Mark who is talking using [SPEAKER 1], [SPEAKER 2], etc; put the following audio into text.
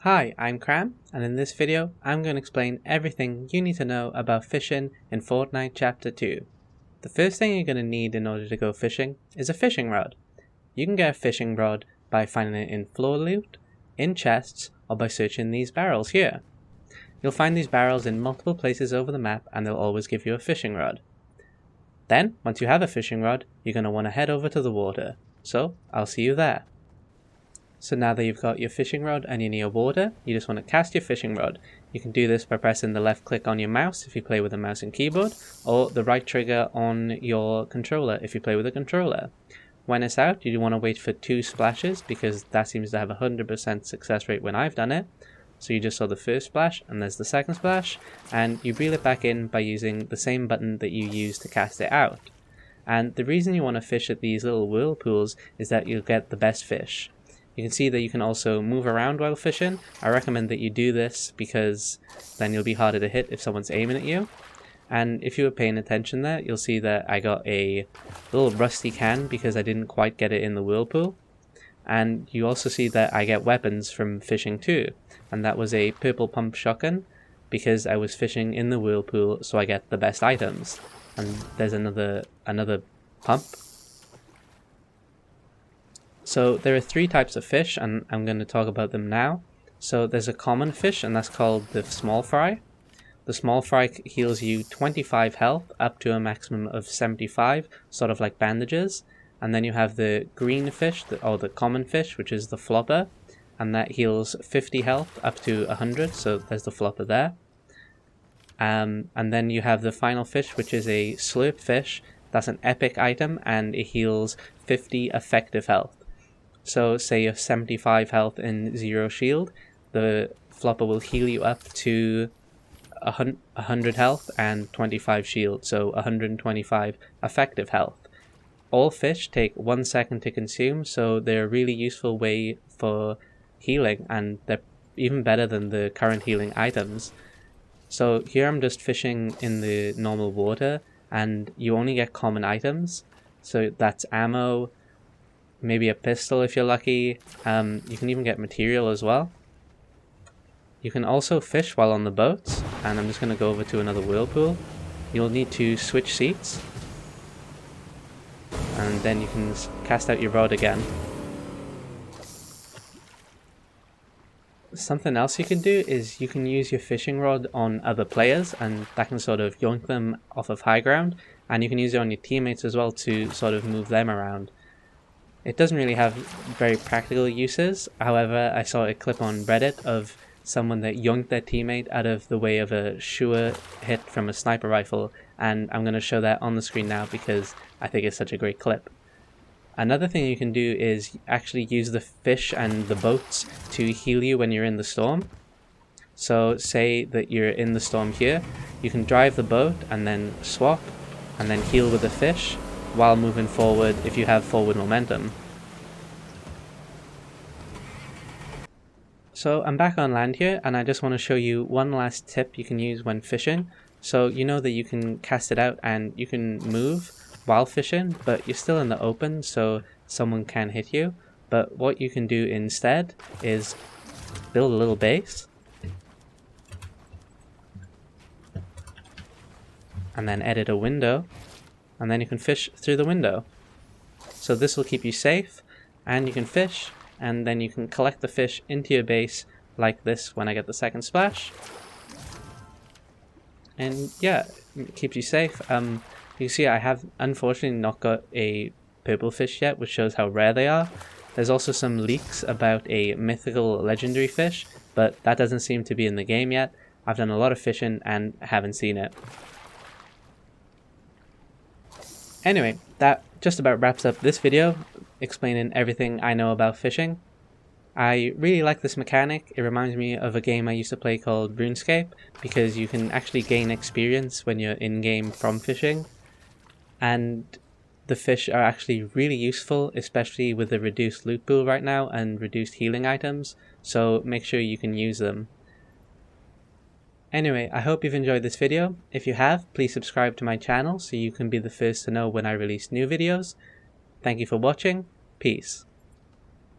[SPEAKER 1] Hi, I'm Cram, and in this video, I'm going to explain everything you need to know about fishing in Fortnite Chapter 2. The first thing you're going to need in order to go fishing is a fishing rod. You can get a fishing rod by finding it in floor loot, in chests, or by searching these barrels here. You'll find these barrels in multiple places over the map, and they'll always give you a fishing rod. Then, once you have a fishing rod, you're going to want to head over to the water, so I'll see you there. So now that you've got your fishing rod and you're near water, you just want to cast your fishing rod. You can do this by pressing the left click on your mouse if you play with a mouse and keyboard, or the right trigger on your controller if you play with a controller. When it's out, you want to wait for 2 splashes because that seems to have a 100% success rate when I've done it. So you just saw the first splash and there's the second splash, and you reel it back in by using the same button that you used to cast it out. And the reason you want to fish at these little whirlpools is that you'll get the best fish. You can see that you can also move around while fishing. I recommend that you do this because then you'll be harder to hit if someone's aiming at you. And if you were paying attention there, you'll see that I got a little rusty can because I didn't quite get it in the whirlpool. And you also see that I get weapons from fishing too. And that was a purple pump shotgun because I was fishing in the whirlpool, so I get the best items. And there's another pump. So there are 3 types of fish, and I'm going to talk about them now. So there's a common fish, and that's called the small fry. The small fry heals you 25 health up to a maximum of 75, sort of like bandages. And then you have the green fish, or the common fish, which is the flopper, and that heals 50 health up to 100, so there's the flopper there. And then you have the final fish, which is a slurpfish. That's an epic item, and it heals 50 effective health. So say you have 75 health and 0 shield, the flopper will heal you up to 100 health and 25 shield, so 125 effective health. All fish take 1 second to consume, so they're a really useful way for healing, and they're even better than the current healing items. So here I'm just fishing in the normal water, and you only get common items, so that's ammo, maybe a pistol if you're lucky. You can even get material as well. You can also fish while on the boats, and I'm just going to go over to another whirlpool. You'll need to switch seats, and then you can cast out your rod again. Something else you can do is you can use your fishing rod on other players, and that can sort of yoink them off of high ground, and you can use it on your teammates as well to sort of move them around. It doesn't really have very practical uses. However, I saw a clip on Reddit of someone that yoinked their teammate out of the way of a sure hit from a sniper rifle, and I'm going to show that on the screen now because I think it's such a great clip. Another thing you can do is actually use the fish and the boats to heal you when you're in the storm. So say that you're in the storm here, you can drive the boat and then swap and then heal with the fish while moving forward if you have forward momentum. So I'm back on land here, and I just want to show you one last tip you can use when fishing. So you know that you can cast it out and you can move while fishing, but you're still in the open, so someone can hit you. But what you can do instead is build a little base, and then edit a window, and then you can fish through the window. So this will keep you safe, and you can fish, and then you can collect the fish into your base like this when I get the second splash. And yeah, it keeps you safe. You can see I have unfortunately not got a purple fish yet, which shows how rare they are. There's also some leaks about a mythical legendary fish, but that doesn't seem to be in the game yet. I've done a lot of fishing and haven't seen it. Anyway, that just about wraps up this video, explaining everything I know about fishing. I really like this mechanic. It reminds me of a game I used to play called RuneScape, because you can actually gain experience when you're in-game from fishing. And the fish are actually really useful, especially with the reduced loot pool right now and reduced healing items, so make sure you can use them. Anyway, I hope you've enjoyed this video. If you have, please subscribe to my channel so you can be the first to know when I release new videos. Thank you for watching. Peace.